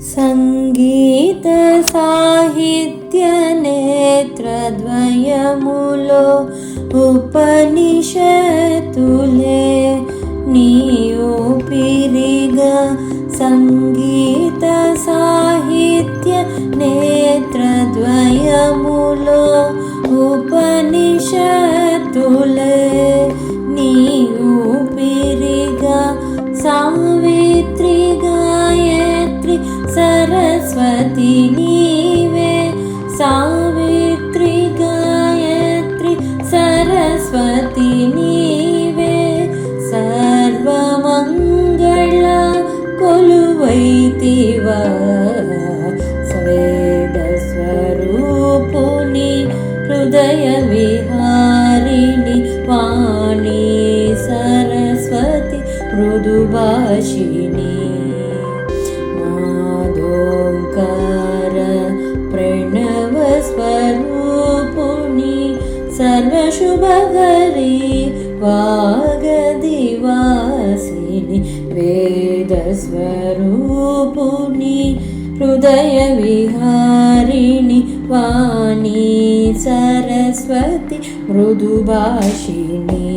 సంగీత సాహిత్య నేత్రద్వయములో ఉపనిషత్తులే నీ ఊపిరిగా. సంగీత సాహిత్య నేత్రద్వయములో ఉపనిషత్తులే నీ ఊపిరిగా. సావిత్రి గాయత్రి సరస్వతి నీవే. సావిత్రి గాయత్రి సరస్వతి నీవే. సర్వమంగళ కొలువైతివా. వేద స్వరూపుని హృదయ విహారిణి వాణి సరస్వతి మృదుభాషిణి. నాదోంకార ప్రణవ స్వరూపుని సర్వశుభకరి వాగదివాసిని. వేద స్వరూపుని హృదయ విహారిణి వాణి సరస్వతి మృదుభాషిణి.